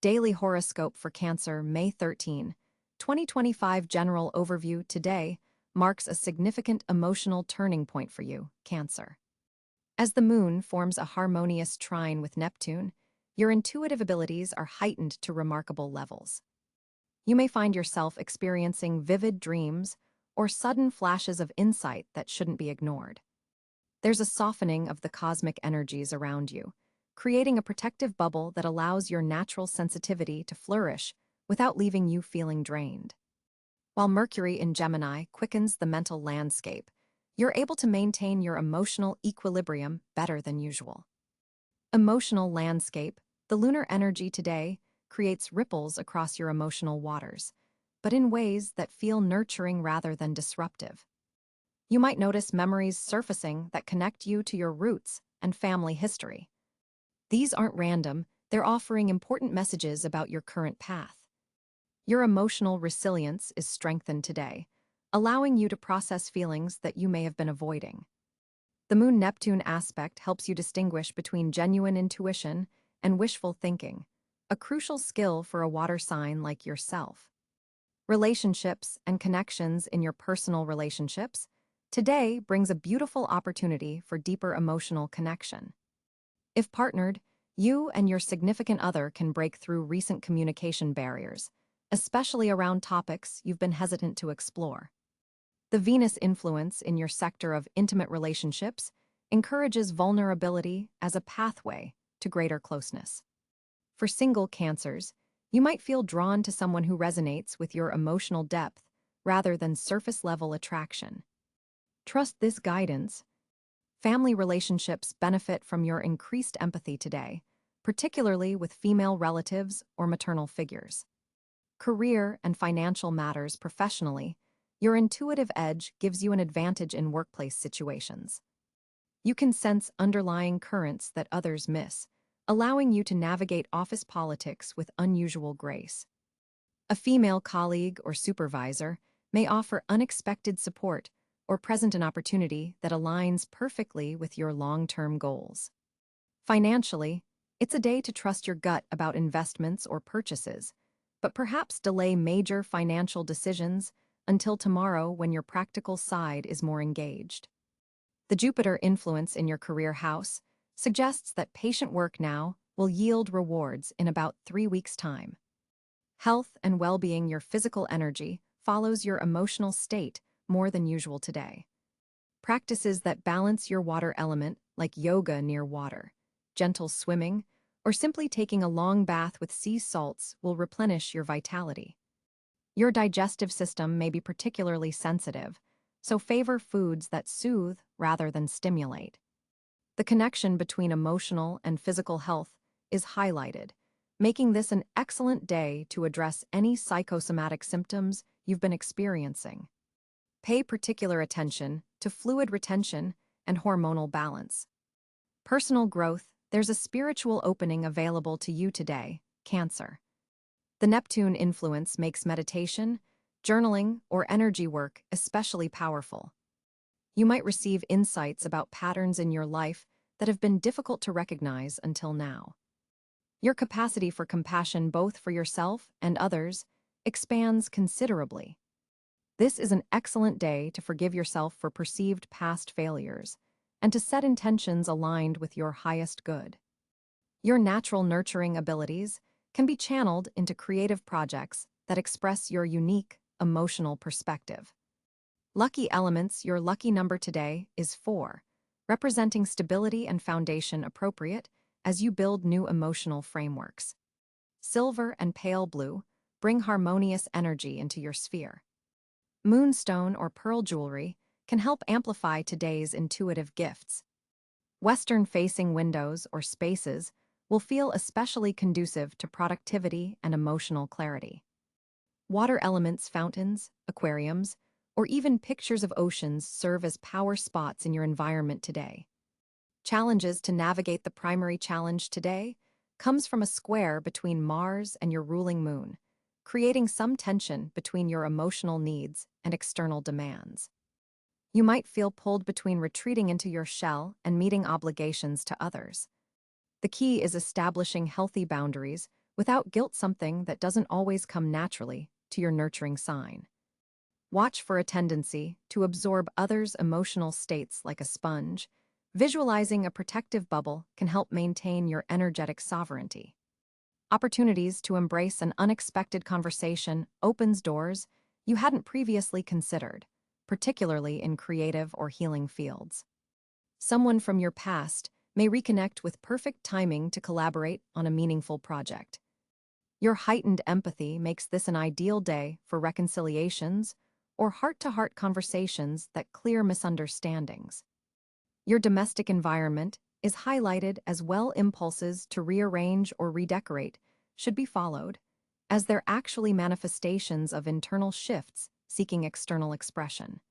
Daily Horoscope for Cancer, May 13, 2025 General Overview today marks a significant emotional turning point for you, Cancer. As the moon forms a harmonious trine with Neptune, your intuitive abilities are heightened to remarkable levels. You may find yourself experiencing vivid dreams or sudden flashes of insight that shouldn't be ignored. There's a softening of the cosmic energies around you, creating a protective bubble that allows your natural sensitivity to flourish without leaving you feeling drained. While Mercury in Gemini quickens the mental landscape, you're able to maintain your emotional equilibrium better than usual. Emotional landscape, the lunar energy today, creates ripples across your emotional waters, but in ways that feel nurturing rather than disruptive. You might notice memories surfacing that connect you to your roots and family history. These aren't random, they're offering important messages about your current path. Your emotional resilience is strengthened today, allowing you to process feelings that you may have been avoiding. The Moon-Neptune aspect helps you distinguish between genuine intuition and wishful thinking, a crucial skill for a water sign like yourself. Relationships and connections in your personal relationships today brings a beautiful opportunity for deeper emotional connection. If partnered, you and your significant other can break through recent communication barriers, especially around topics you've been hesitant to explore. The Venus influence in your sector of intimate relationships encourages vulnerability as a pathway to greater closeness. For single Cancers, you might feel drawn to someone who resonates with your emotional depth rather than surface-level attraction. Trust this guidance. Family relationships benefit from your increased empathy today, particularly with female relatives or maternal figures. Career and financial matters professionally, your intuitive edge gives you an advantage in workplace situations. You can sense underlying currents that others miss, allowing you to navigate office politics with unusual grace. A female colleague or supervisor may offer unexpected support or present an opportunity that aligns perfectly with your long-term goals. Financially, it's a day to trust your gut about investments or purchases, but perhaps delay major financial decisions until tomorrow when your practical side is more engaged. The Jupiter influence in your career house suggests that patient work now will yield rewards in about 3 weeks' time. Health and well-being, your physical energy follows your emotional state more than usual today. Practices that balance your water element, like yoga near water, gentle swimming, or simply taking a long bath with sea salts will replenish your vitality. Your digestive system may be particularly sensitive, so favor foods that soothe rather than stimulate. The connection between emotional and physical health is highlighted, making this an excellent day to address any psychosomatic symptoms you've been experiencing. Pay particular attention to fluid retention and hormonal balance. Personal growth, there's a spiritual opening available to you today, Cancer. The Neptune influence makes meditation, journaling, or energy work especially powerful. You might receive insights about patterns in your life that have been difficult to recognize until now. Your capacity for compassion both for yourself and others expands considerably. This is an excellent day to forgive yourself for perceived past failures and to set intentions aligned with your highest good. Your natural nurturing abilities can be channeled into creative projects that express your unique emotional perspective. Lucky elements, your lucky number today is 4, representing stability and foundation appropriate as you build new emotional frameworks. Silver and pale blue bring harmonious energy into your sphere. Moonstone or pearl jewelry can help amplify today's intuitive gifts. Western-facing windows or spaces will feel especially conducive to productivity and emotional clarity. Water elements, fountains, aquariums, or even pictures of oceans serve as power spots in your environment today. Challenges to navigate. The primary challenge today comes from a square between Mars and your ruling moon, creating some tension between your emotional needs and external demands. You might feel pulled between retreating into your shell and meeting obligations to others. The key is establishing healthy boundaries without guilt, something that doesn't always come naturally to your nurturing sign. Watch for a tendency to absorb others' emotional states like a sponge. Visualizing a protective bubble can help maintain your energetic sovereignty. Opportunities to embrace an unexpected conversation opens doors you hadn't previously considered, particularly in creative or healing fields. Someone from your past may reconnect with perfect timing to collaborate on a meaningful project. Your heightened empathy makes this an ideal day for reconciliations or heart-to-heart conversations that clear misunderstandings. Your domestic environment is highlighted as well. Impulses to rearrange or redecorate should be followed, as they're actually manifestations of internal shifts seeking external expression.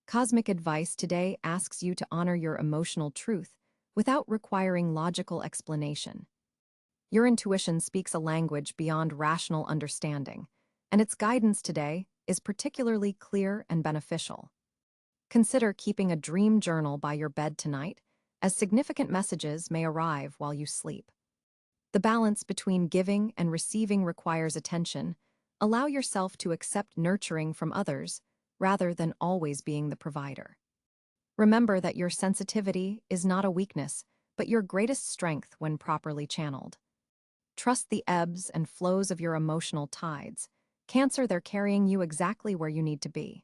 Cosmic advice today asks you to honor your emotional truth without requiring logical explanation. Your intuition speaks a language beyond rational understanding, and its guidance today is particularly clear and beneficial. Consider keeping a dream journal by your bed tonight, as significant messages may arrive while you sleep. The balance between giving and receiving requires attention. Allow yourself to accept nurturing from others rather than always being the provider. Remember that your sensitivity is not a weakness, but your greatest strength when properly channeled. Trust the ebbs and flows of your emotional tides. Cancer, they're carrying you exactly where you need to be.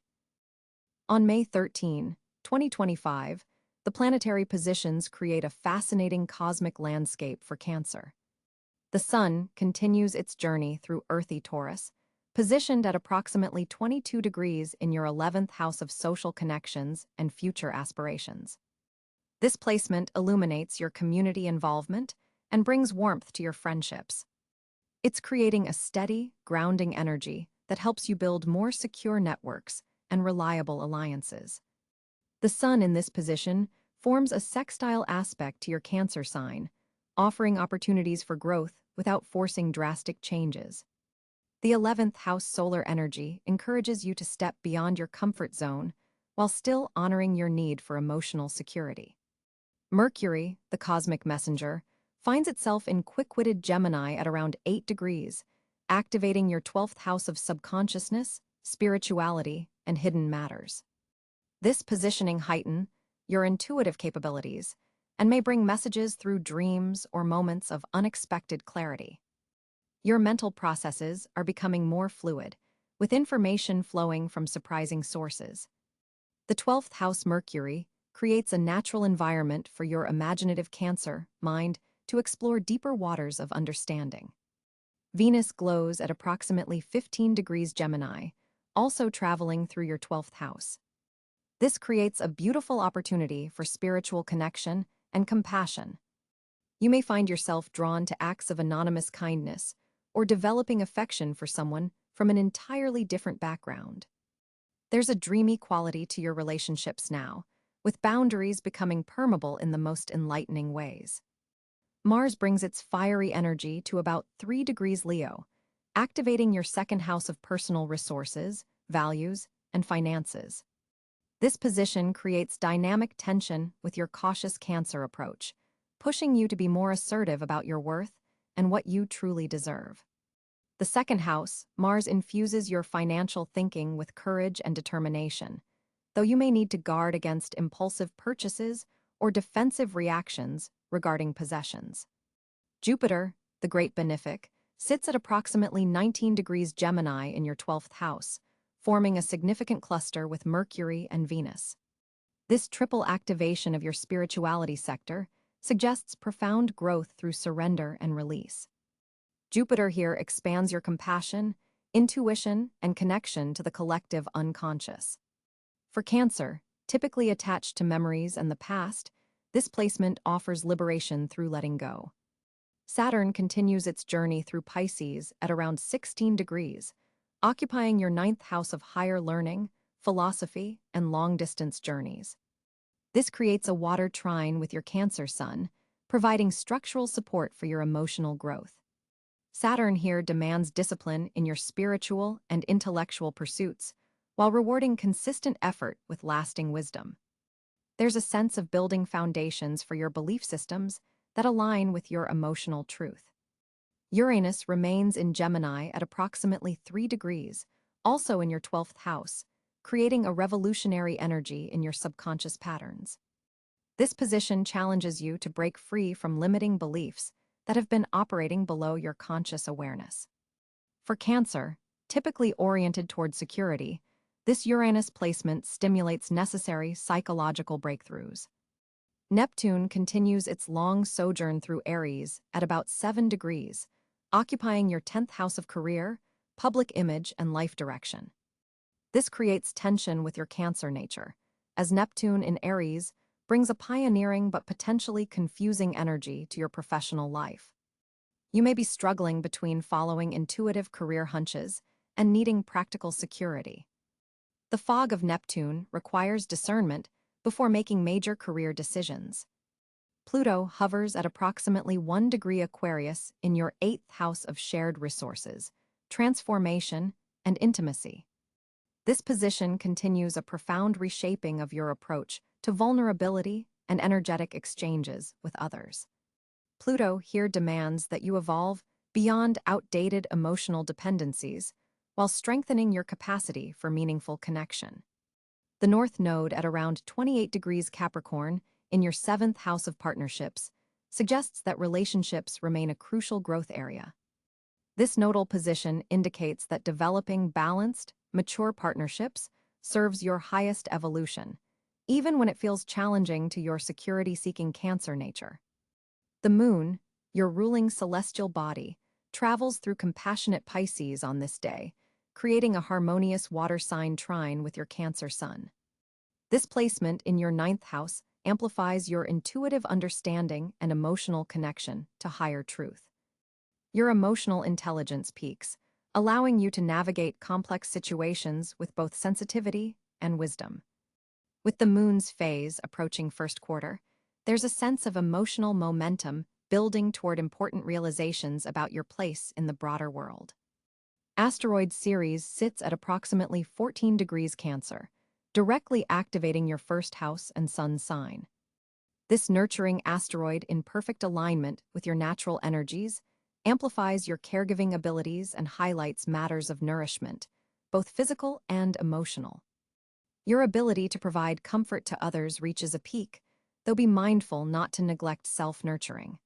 On May 13, 2025, the planetary positions create a fascinating cosmic landscape for Cancer. The Sun continues its journey through earthy Taurus, positioned at approximately 22 degrees in your 11th house of social connections and future aspirations. This placement illuminates your community involvement and brings warmth to your friendships. It's creating a steady, grounding energy that helps you build more secure networks and reliable alliances. The Sun in this position forms a sextile aspect to your Cancer sign, offering opportunities for growth without forcing drastic changes. The 11th house solar energy encourages you to step beyond your comfort zone while still honoring your need for emotional security. Mercury, the cosmic messenger, finds itself in quick-witted Gemini at around 8 degrees, activating your 12th house of subconsciousness, spirituality, and hidden matters. This positioning heightens your intuitive capabilities and may bring messages through dreams or moments of unexpected clarity. Your mental processes are becoming more fluid, with information flowing from surprising sources. The 12th house Mercury creates a natural environment for your imaginative Cancer mind to explore deeper waters of understanding. Venus glows at approximately 15 degrees Gemini, also traveling through your 12th house. This creates a beautiful opportunity for spiritual connection and compassion. You may find yourself drawn to acts of anonymous kindness or developing affection for someone from an entirely different background. There's a dreamy quality to your relationships now, with boundaries becoming permeable in the most enlightening ways. Mars brings its fiery energy to about 3 degrees Leo, activating your second house of personal resources, values, and finances. This position creates dynamic tension with your cautious Cancer approach, pushing you to be more assertive about your worth and what you truly deserve. The second house, Mars, infuses your financial thinking with courage and determination, though you may need to guard against impulsive purchases or defensive reactions regarding possessions. Jupiter, the great benefic, sits at approximately 19 degrees Gemini in your 12th house, forming a significant cluster with Mercury and Venus. This triple activation of your spirituality sector suggests profound growth through surrender and release. Jupiter here expands your compassion, intuition, and connection to the collective unconscious. For Cancer, typically attached to memories and the past, this placement offers liberation through letting go. Saturn continues its journey through Pisces at around 16 degrees, occupying your 9th house of higher learning, philosophy, and long-distance journeys. This creates a water trine with your Cancer sun, providing structural support for your emotional growth. Saturn here demands discipline in your spiritual and intellectual pursuits, while rewarding consistent effort with lasting wisdom. There's a sense of building foundations for your belief systems that align with your emotional truth. Uranus remains in Gemini at approximately 3 degrees, also in your 12th house, creating a revolutionary energy in your subconscious patterns. This position challenges you to break free from limiting beliefs that have been operating below your conscious awareness. For Cancer, typically oriented toward security, this Uranus placement stimulates necessary psychological breakthroughs. Neptune continues its long sojourn through Aries at about 7 degrees, occupying your 10th house of career, public image, and life direction. This creates tension with your Cancer nature, as Neptune in Aries brings a pioneering but potentially confusing energy to your professional life. You may be struggling between following intuitive career hunches and needing practical security. The fog of Neptune requires discernment before making major career decisions. Pluto hovers at approximately 1 degree Aquarius in your 8th house of shared resources, transformation, and intimacy. This position continues a profound reshaping of your approach to vulnerability and energetic exchanges with others. Pluto here demands that you evolve beyond outdated emotional dependencies while strengthening your capacity for meaningful connection. The North Node at around 28 degrees Capricorn in your 7th house of partnerships suggests that relationships remain a crucial growth area. This nodal position indicates that developing balanced, mature partnerships serves your highest evolution, even when it feels challenging to your security-seeking Cancer nature. The Moon, your ruling celestial body, travels through compassionate Pisces on this day, creating a harmonious water sign trine with your Cancer Sun. This placement in your 9th house amplifies your intuitive understanding and emotional connection to higher truth. Your emotional intelligence peaks, allowing you to navigate complex situations with both sensitivity and wisdom. With the Moon's phase approaching first quarter, there's a sense of emotional momentum building toward important realizations about your place in the broader world. Asteroid Ceres sits at approximately 14 degrees Cancer, directly activating your 1st house and Sun sign. This nurturing asteroid in perfect alignment with your natural energies amplifies your caregiving abilities and highlights matters of nourishment, both physical and emotional. Your ability to provide comfort to others reaches a peak, though be mindful not to neglect self-nurturing.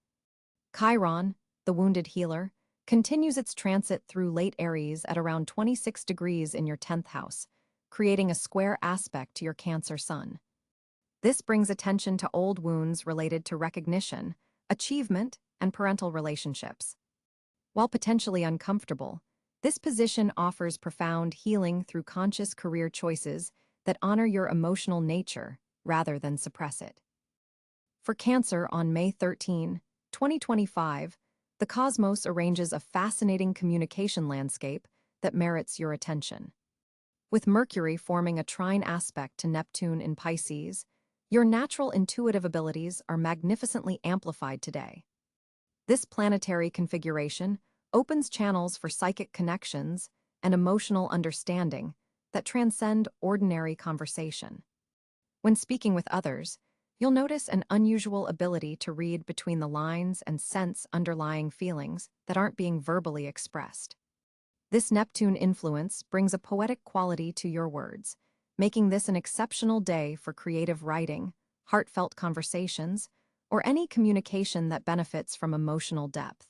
Chiron, the wounded healer, continues its transit through late Aries at around 26 degrees in your 10th house, creating a square aspect to your Cancer Sun. This brings attention to old wounds related to recognition, achievement, and parental relationships. While potentially uncomfortable, this position offers profound healing through conscious career choices that honor your emotional nature rather than suppress it. For Cancer on May 13, 2025, the cosmos arranges a fascinating communication landscape that merits your attention. With Mercury forming a trine aspect to Neptune in Pisces, your natural intuitive abilities are magnificently amplified today. This planetary configuration opens channels for psychic connections and emotional understanding that transcend ordinary conversation. When speaking with others, you'll notice an unusual ability to read between the lines and sense underlying feelings that aren't being verbally expressed. This Neptune influence brings a poetic quality to your words, making this an exceptional day for creative writing, heartfelt conversations, or any communication that benefits from emotional depth.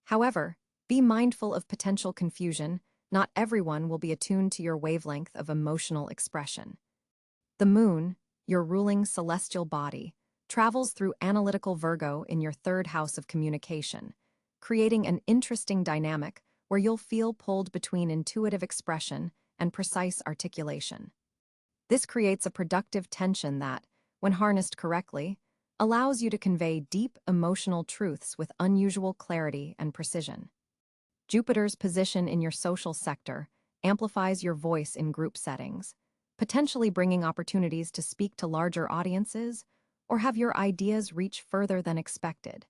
However, be mindful of potential confusion. Not everyone will be attuned to your wavelength of emotional expression. The Moon, your ruling celestial body, travels through analytical Virgo in your 3rd house of communication, creating an interesting dynamic where you'll feel pulled between intuitive expression and precise articulation. This creates a productive tension that, when harnessed correctly, allows you to convey deep emotional truths with unusual clarity and precision. Jupiter's position in your social sector amplifies your voice in group settings, potentially bringing opportunities to speak to larger audiences or have your ideas reach further than expected.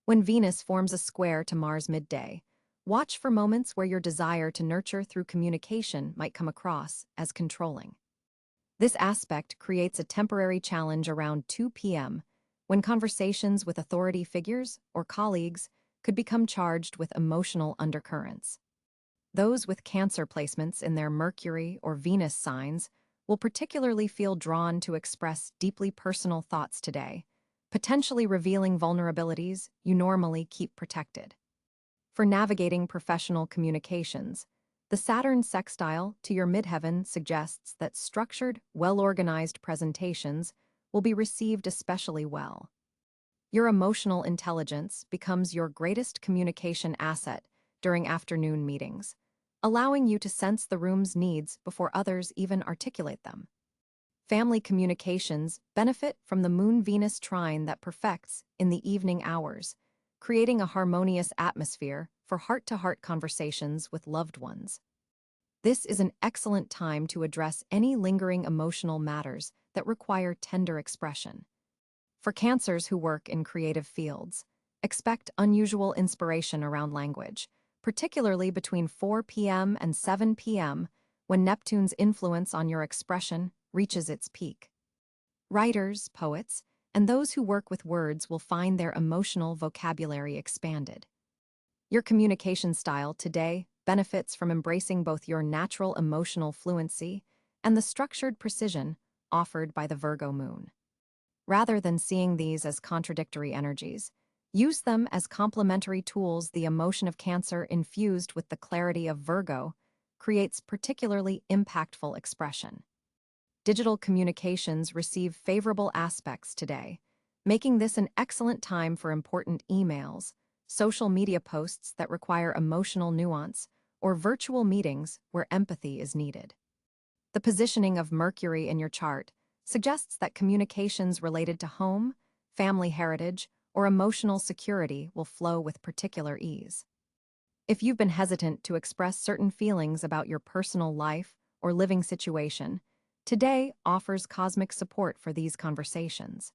When Venus forms a square to Mars midday, watch for moments where your desire to nurture through communication might come across as controlling. This aspect creates a temporary challenge around 2 p.m. when conversations with authority figures or colleagues could become charged with emotional undercurrents. Those with Cancer placements in their Mercury or Venus signs will particularly feel drawn to express deeply personal thoughts today, potentially revealing vulnerabilities you normally keep protected. For navigating professional communications, the Saturn sextile to your midheaven suggests that structured, well-organized presentations will be received especially well. Your emotional intelligence becomes your greatest communication asset during afternoon meetings, allowing you to sense the room's needs before others even articulate them. Family communications benefit from the Moon-Venus trine that perfects in the evening hours, creating a harmonious atmosphere for heart-to-heart conversations with loved ones. This is an excellent time to address any lingering emotional matters that require tender expression. For Cancers who work in creative fields, expect unusual inspiration around language, particularly between 4 p.m. and 7 p.m., when Neptune's influence on your expression reaches its peak. Writers, poets, and those who work with words will find their emotional vocabulary expanded. Your communication style today benefits from embracing both your natural emotional fluency and the structured precision offered by the Virgo moon. Rather than seeing these as contradictory energies, use them as complementary tools. The emotion of Cancer infused with the clarity of Virgo creates particularly impactful expression. Digital communications receive favorable aspects today, making this an excellent time for important emails, social media posts that require emotional nuance, or virtual meetings where empathy is needed. The positioning of Mercury in your chart suggests that communications related to home, family heritage, or emotional security will flow with particular ease. If you've been hesitant to express certain feelings about your personal life or living situation, today offers cosmic support for these conversations.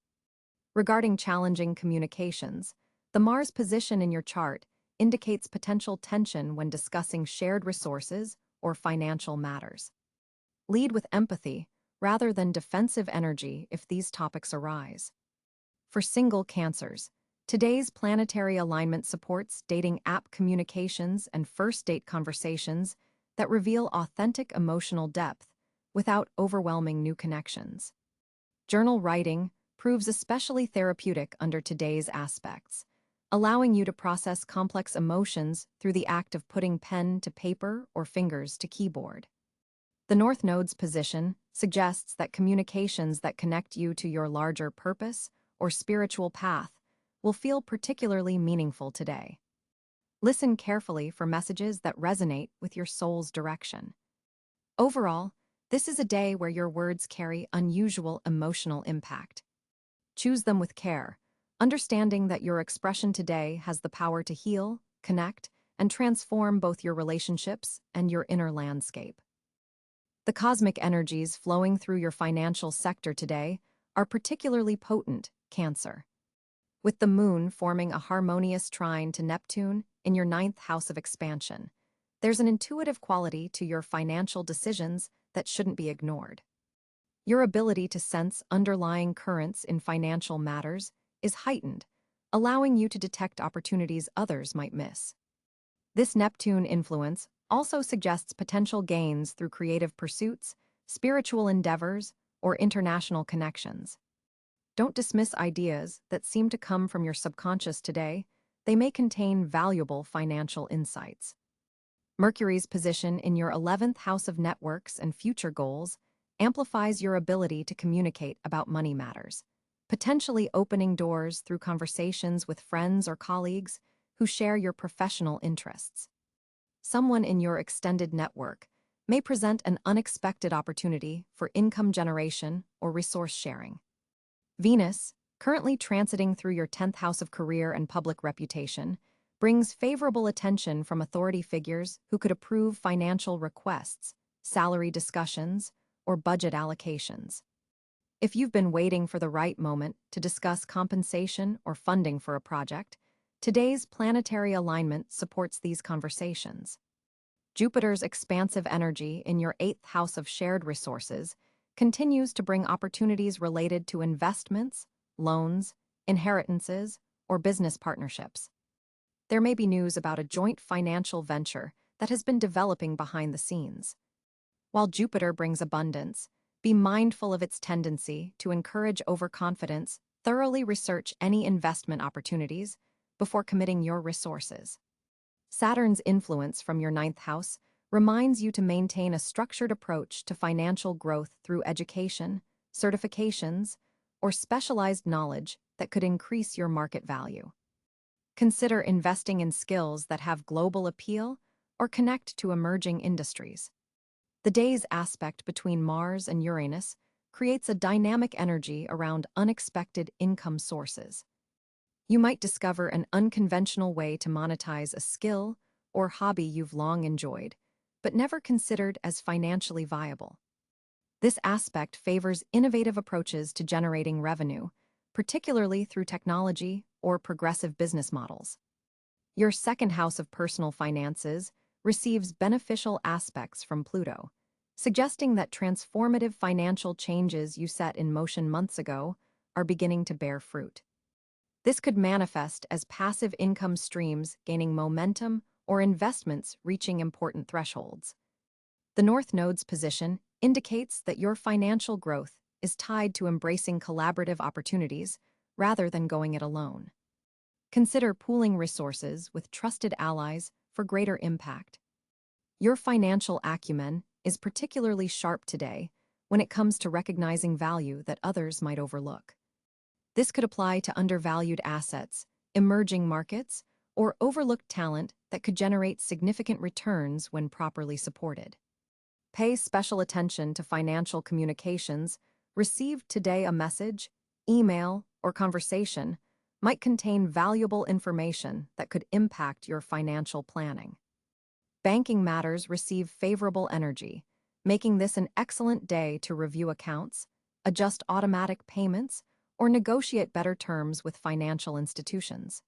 Regarding challenging communications, the Mars position in your chart indicates potential tension when discussing shared resources or financial matters. Lead with empathy rather than defensive energy if these topics arise. For single Cancers, today's planetary alignment supports dating app communications and first date conversations that reveal authentic emotional depth without overwhelming new connections. Journal writing proves especially therapeutic under today's aspects, allowing you to process complex emotions through the act of putting pen to paper or fingers to keyboard. The North Node's position suggests that communications that connect you to your larger purpose or spiritual path will feel particularly meaningful today. Listen carefully for messages that resonate with your soul's direction. Overall, this is a day where your words carry unusual emotional impact. Choose them with care, understanding that your expression today has the power to heal, connect, and transform both your relationships and your inner landscape. The cosmic energies flowing through your financial sector today are particularly potent, Cancer. With the moon forming a harmonious trine to Neptune in your 9th house of expansion, there's an intuitive quality to your financial decisions that shouldn't be ignored. Your ability to sense underlying currents in financial matters is heightened, allowing you to detect opportunities others might miss. This Neptune influence also suggests potential gains through creative pursuits, spiritual endeavors, or international connections. Don't dismiss ideas that seem to come from your subconscious today. They may contain valuable financial insights. Mercury's position in your 11th house of networks and future goals amplifies your ability to communicate about money matters, potentially opening doors through conversations with friends or colleagues who share your professional interests. Someone in your extended network may present an unexpected opportunity for income generation or resource sharing. Venus, currently transiting through your 10th house of career and public reputation, brings favorable attention from authority figures who could approve financial requests, salary discussions, or budget allocations. If you've been waiting for the right moment to discuss compensation or funding for a project, today's planetary alignment supports these conversations. Jupiter's expansive energy in your 8th house of shared resources continues to bring opportunities related to investments, loans, inheritances, or business partnerships. There may be news about a joint financial venture that has been developing behind the scenes. While Jupiter brings abundance, be mindful of its tendency to encourage overconfidence. Thoroughly research any investment opportunities before committing your resources. Saturn's influence from your ninth house reminds you to maintain a structured approach to financial growth through education, certifications, or specialized knowledge that could increase your market value. Consider investing in skills that have global appeal or connect to emerging industries. The day's aspect between Mars and Uranus creates a dynamic energy around unexpected income sources. You might discover an unconventional way to monetize a skill or hobby you've long enjoyed, but never considered as financially viable. This aspect favors innovative approaches to generating revenue, particularly through technology or progressive business models. Your second house of personal finances receives beneficial aspects from Pluto, suggesting that transformative financial changes you set in motion months ago are beginning to bear fruit. This could manifest as passive income streams gaining momentum or investments reaching important thresholds. The North Node's position indicates that your financial growth is tied to embracing collaborative opportunities rather than going it alone. Consider pooling resources with trusted allies for greater impact. Your financial acumen is particularly sharp today when it comes to recognizing value that others might overlook. This could apply to undervalued assets, emerging markets, or overlooked talent that could generate significant returns when properly supported. Pay special attention to financial communications received today. A message, email, or conversation might contain valuable information that could impact your financial planning. Banking matters receive favorable energy, making this an excellent day to review accounts, adjust automatic payments, or negotiate better terms with financial institutions.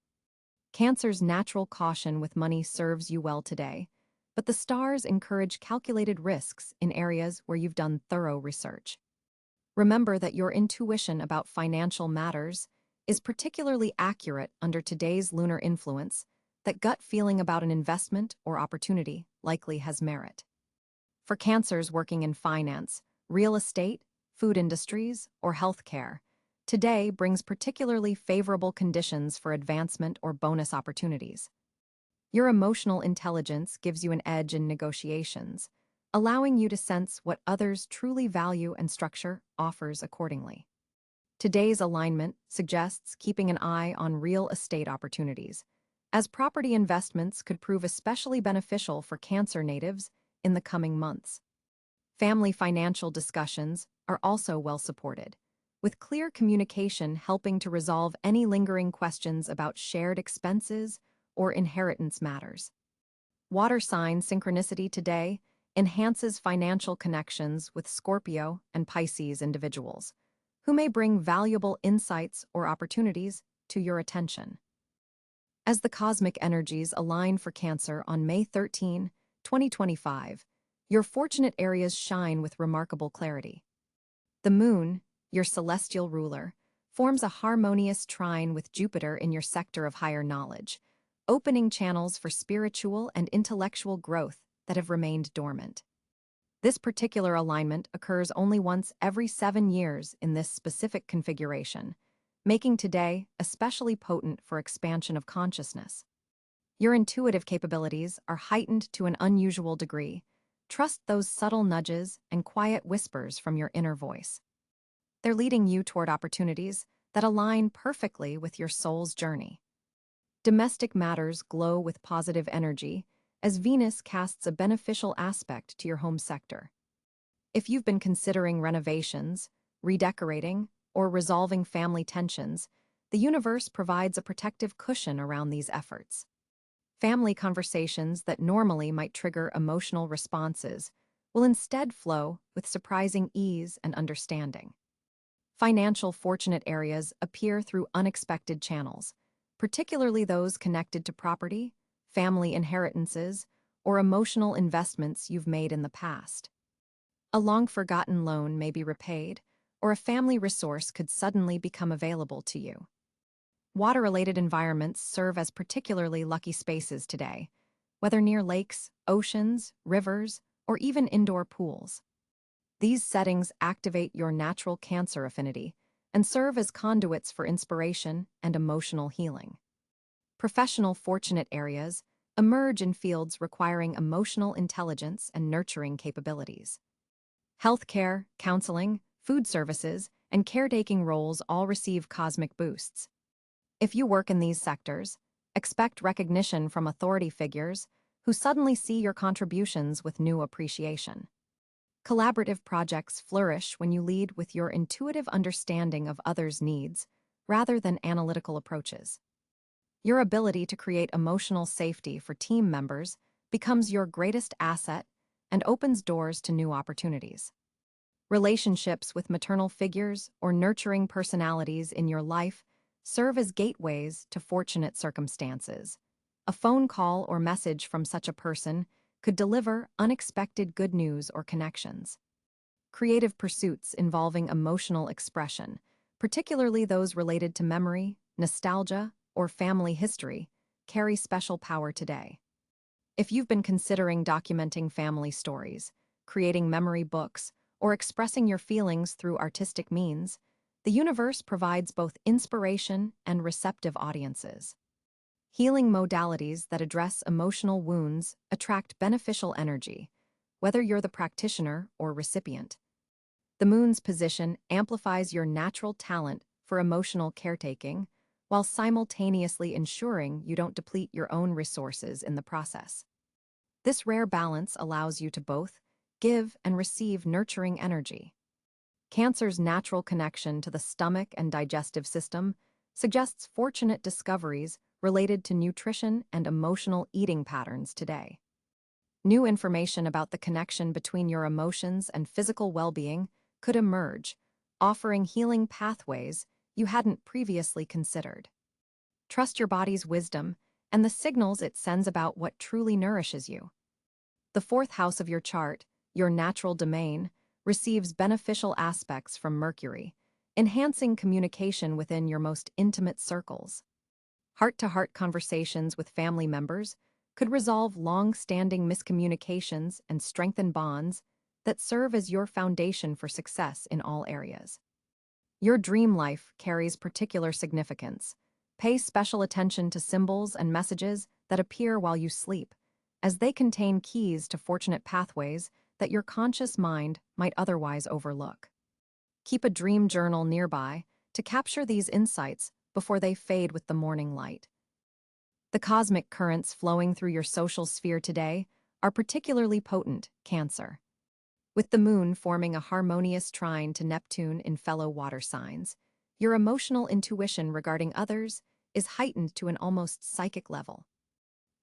Cancer's natural caution with money serves you well today, but the stars encourage calculated risks in areas where you've done thorough research. Remember that your intuition about financial matters is particularly accurate under today's lunar influence. That gut feeling about an investment or opportunity likely has merit. For Cancers working in finance, real estate, food industries, or healthcare, today brings particularly favorable conditions for advancement or bonus opportunities. Your emotional intelligence gives you an edge in negotiations, allowing you to sense what others truly value and structure offers accordingly. Today's alignment suggests keeping an eye on real estate opportunities, as property investments could prove especially beneficial for Cancer natives in the coming months. Family financial discussions are also well supported, with clear communication helping to resolve any lingering questions about shared expenses or inheritance matters. Water sign synchronicity today enhances financial connections with Scorpio and Pisces individuals, who may bring valuable insights or opportunities to your attention. As the cosmic energies align for Cancer on May 13, 2025, your fortunate areas shine with remarkable clarity. The Moon, your celestial ruler, forms a harmonious trine with Jupiter in your sector of higher knowledge, opening channels for spiritual and intellectual growth that have remained dormant. This particular alignment occurs only once every 7 years in this specific configuration, making today especially potent for expansion of consciousness. Your intuitive capabilities are heightened to an unusual degree. Trust those subtle nudges and quiet whispers from your inner voice. They're leading you toward opportunities that align perfectly with your soul's journey. Domestic matters glow with positive energy as Venus casts a beneficial aspect to your home sector. If you've been considering renovations, redecorating, or resolving family tensions, the universe provides a protective cushion around these efforts. Family conversations that normally might trigger emotional responses will instead flow with surprising ease and understanding. Financial fortunate areas appear through unexpected channels, particularly those connected to property, family inheritances, or emotional investments you've made in the past. A long-forgotten loan may be repaid, or a family resource could suddenly become available to you. Water-related environments serve as particularly lucky spaces today, whether near lakes, oceans, rivers, or even indoor pools. These settings activate your natural Cancer affinity and serve as conduits for inspiration and emotional healing. Professional fortunate areas emerge in fields requiring emotional intelligence and nurturing capabilities. Healthcare, counseling, food services, and caretaking roles all receive cosmic boosts. If you work in these sectors, expect recognition from authority figures who suddenly see your contributions with new appreciation. Collaborative projects flourish when you lead with your intuitive understanding of others' needs rather than analytical approaches. Your ability to create emotional safety for team members becomes your greatest asset and opens doors to new opportunities. Relationships with maternal figures or nurturing personalities in your life serve as gateways to fortunate circumstances. A phone call or message from such a person could deliver unexpected good news or connections. Creative pursuits involving emotional expression, particularly those related to memory, nostalgia, or family history, carry special power today. If you've been considering documenting family stories, creating memory books, or expressing your feelings through artistic means, the universe provides both inspiration and receptive audiences. Healing modalities that address emotional wounds attract beneficial energy, whether you're the practitioner or recipient. The moon's position amplifies your natural talent for emotional caretaking, while simultaneously ensuring you don't deplete your own resources in the process. This rare balance allows you to both give and receive nurturing energy. Cancer's natural connection to the stomach and digestive system suggests fortunate discoveries related to nutrition and emotional eating patterns today. New information about the connection between your emotions and physical well-being could emerge, offering healing pathways you hadn't previously considered. Trust your body's wisdom and the signals it sends about what truly nourishes you. The fourth house of your chart, your natural domain, receives beneficial aspects from Mercury, enhancing communication within your most intimate circles. Heart-to-heart conversations with family members could resolve long-standing miscommunications and strengthen bonds that serve as your foundation for success in all areas. Your dream life carries particular significance. Pay special attention to symbols and messages that appear while you sleep, as they contain keys to fortunate pathways that your conscious mind might otherwise overlook. Keep a dream journal nearby to capture these insights before they fade with the morning light. The cosmic currents flowing through your social sphere today are particularly potent, Cancer. With the moon forming a harmonious trine to Neptune in fellow water signs, your emotional intuition regarding others is heightened to an almost psychic level.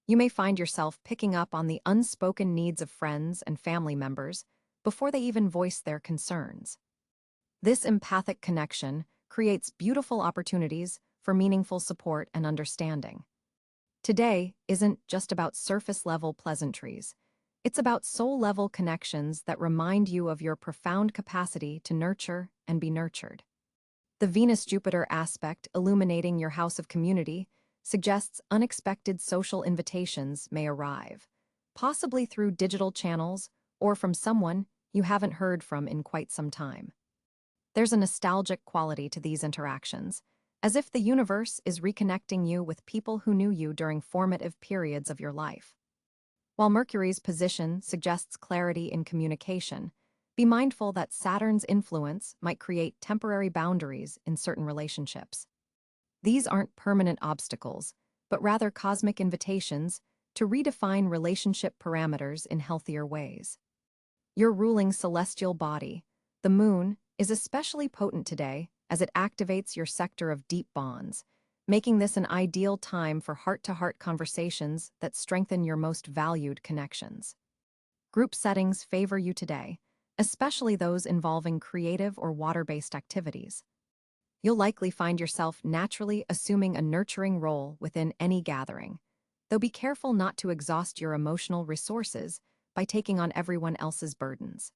You may find yourself picking up on the unspoken needs of friends and family members before they even voice their concerns. This empathic connection creates beautiful opportunities for meaningful support and understanding. Today isn't just about surface-level pleasantries. It's about soul-level connections that remind you of your profound capacity to nurture and be nurtured. The Venus-Jupiter aspect illuminating your house of community suggests unexpected social invitations may arrive, possibly through digital channels or from someone you haven't heard from in quite some time. There's a nostalgic quality to these interactions, as if the universe is reconnecting you with people who knew you during formative periods of your life. While Mercury's position suggests clarity in communication, be mindful that Saturn's influence might create temporary boundaries in certain relationships. These aren't permanent obstacles, but rather cosmic invitations to redefine relationship parameters in healthier ways. Your ruling celestial body, the moon, is especially potent today as it activates your sector of deep bonds, making this an ideal time for heart-to-heart conversations that strengthen your most valued connections. Group settings favor you today, especially those involving creative or water-based activities. You'll likely find yourself naturally assuming a nurturing role within any gathering, though be careful not to exhaust your emotional resources by taking on everyone else's burdens.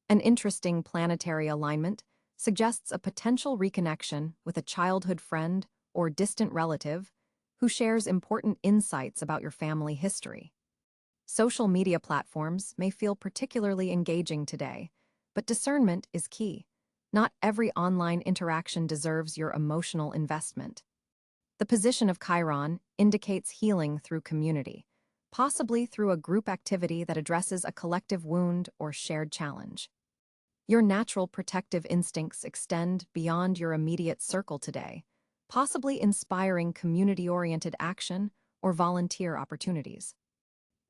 An interesting planetary alignment suggests a potential reconnection with a childhood friend or distant relative who shares important insights about your family history. Social media platforms may feel particularly engaging today, but discernment is key. Not every online interaction deserves your emotional investment. The position of Chiron indicates healing through community, possibly through a group activity that addresses a collective wound or shared challenge. Your natural protective instincts extend beyond your immediate circle today, possibly inspiring community-oriented action or volunteer opportunities.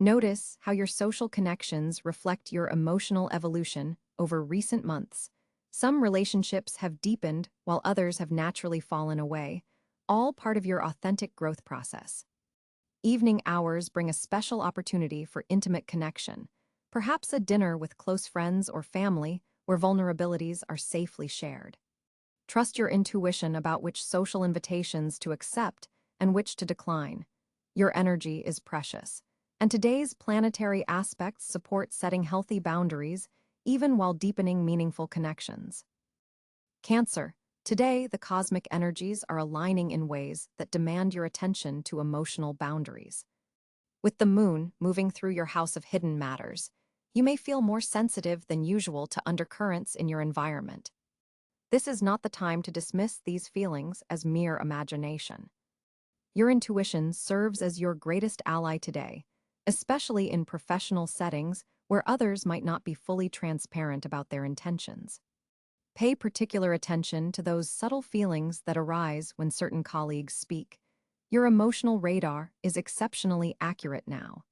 Notice how your social connections reflect your emotional evolution over recent months. Some relationships have deepened while others have naturally fallen away, all part of your authentic growth process. Evening hours bring a special opportunity for intimate connection, perhaps a dinner with close friends or family where vulnerabilities are safely shared. Trust your intuition about which social invitations to accept and which to decline. Your energy is precious, and today's planetary aspects support setting healthy boundaries even while deepening meaningful connections. Cancer. Today, the cosmic energies are aligning in ways that demand your attention to emotional boundaries. With the moon moving through your house of hidden matters, you may feel more sensitive than usual to undercurrents in your environment. This is not the time to dismiss these feelings as mere imagination. Your intuition serves as your greatest ally today, especially in professional settings where others might not be fully transparent about their intentions. Pay particular attention to those subtle feelings that arise when certain colleagues speak. Your emotional radar is exceptionally accurate now.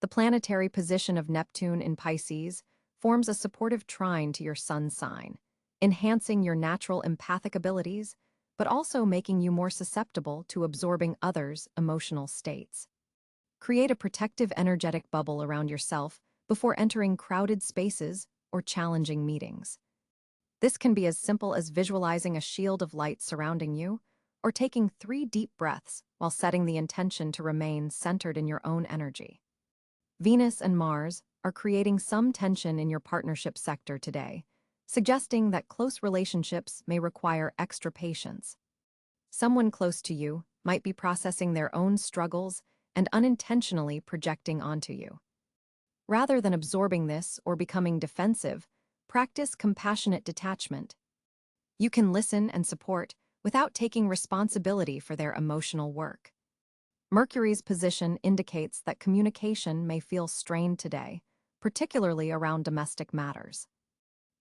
The planetary position of Neptune in Pisces forms a supportive trine to your sun sign, enhancing your natural empathic abilities, but also making you more susceptible to absorbing others' emotional states. Create a protective energetic bubble around yourself before entering crowded spaces or challenging meetings. This can be as simple as visualizing a shield of light surrounding you, or taking 3 deep breaths while setting the intention to remain centered in your own energy. Venus and Mars are creating some tension in your partnership sector today, suggesting that close relationships may require extra patience. Someone close to you might be processing their own struggles and unintentionally projecting onto you. Rather than absorbing this or becoming defensive, practice compassionate detachment. You can listen and support without taking responsibility for their emotional work. Mercury's position indicates that communication may feel strained today, particularly around domestic matters.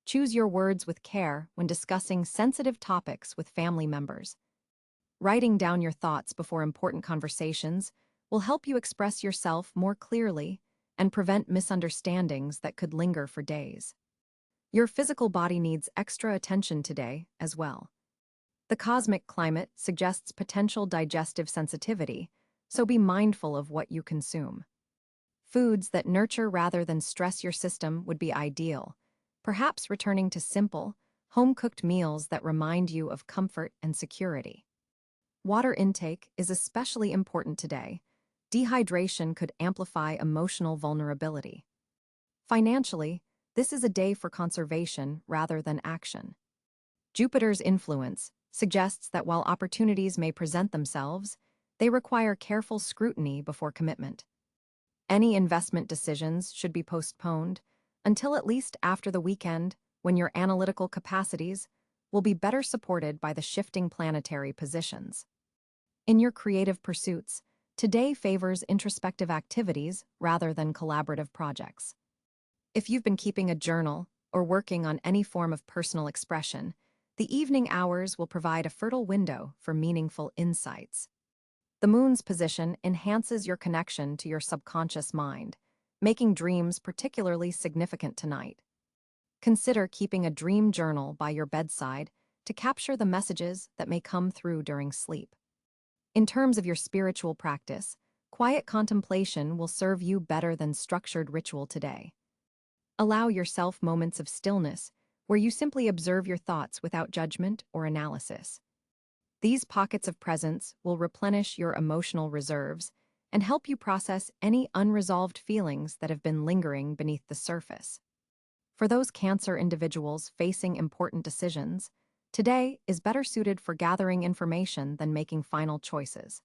Choose your words with care when discussing sensitive topics with family members. Writing down your thoughts before important conversations will help you express yourself more clearly and prevent misunderstandings that could linger for days. Your physical body needs extra attention today as well. The cosmic climate suggests potential digestive sensitivity, so be mindful of what you consume. Foods that nurture rather than stress your system would be ideal, perhaps returning to simple, home-cooked meals that remind you of comfort and security. Water intake is especially important today. Dehydration could amplify emotional vulnerability. Financially, this is a day for conservation rather than action. Jupiter's influence suggests that while opportunities may present themselves, they require careful scrutiny before commitment. Any investment decisions should be postponed until at least after the weekend, when your analytical capacities will be better supported by the shifting planetary positions. In your creative pursuits, today favors introspective activities rather than collaborative projects. If you've been keeping a journal or working on any form of personal expression, the evening hours will provide a fertile window for meaningful insights. The moon's position enhances your connection to your subconscious mind, making dreams particularly significant tonight. Consider keeping a dream journal by your bedside to capture the messages that may come through during sleep. In terms of your spiritual practice, quiet contemplation will serve you better than structured ritual today. Allow yourself moments of stillness where you simply observe your thoughts without judgment or analysis. These pockets of presence will replenish your emotional reserves and help you process any unresolved feelings that have been lingering beneath the surface. For those Cancer individuals facing important decisions, Today is better suited for gathering information than making final choices.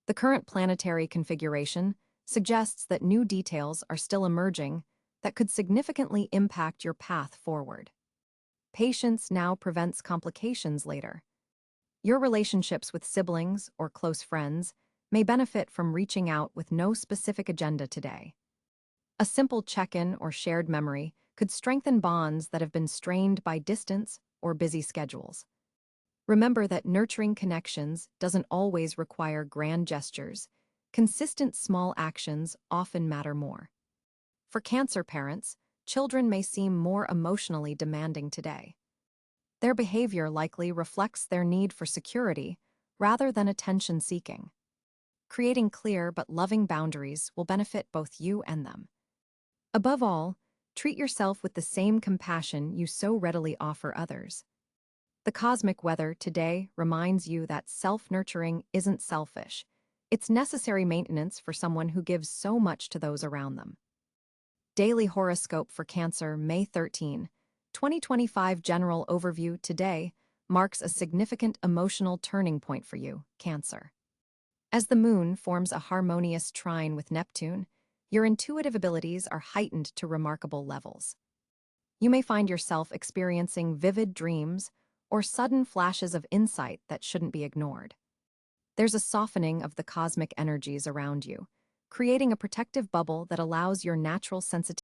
The current planetary configuration suggests that new details are still emerging that could significantly impact your path forward. Patience now prevents complications later. Your relationships with siblings or close friends may benefit from reaching out with no specific agenda today. A simple check-in or shared memory could strengthen bonds that have been strained by distance or busy schedules. Remember that nurturing connections doesn't always require grand gestures. Consistent small actions often matter more. For Cancer parents, children may seem more emotionally demanding today. Their behavior likely reflects their need for security rather than attention-seeking. Creating clear but loving boundaries will benefit both you and them. Above all, treat yourself with the same compassion you so readily offer others. The cosmic weather today reminds you that self-nurturing isn't selfish. It's necessary maintenance for someone who gives so much to those around them. Daily Horoscope for Cancer, May 13, 2025 General Overview today marks a significant emotional turning point for you, Cancer. As the moon forms a harmonious trine with Neptune, your intuitive abilities are heightened to remarkable levels. You may find yourself experiencing vivid dreams or sudden flashes of insight that shouldn't be ignored. There's a softening of the cosmic energies around you, creating a protective bubble that allows your natural sensitivity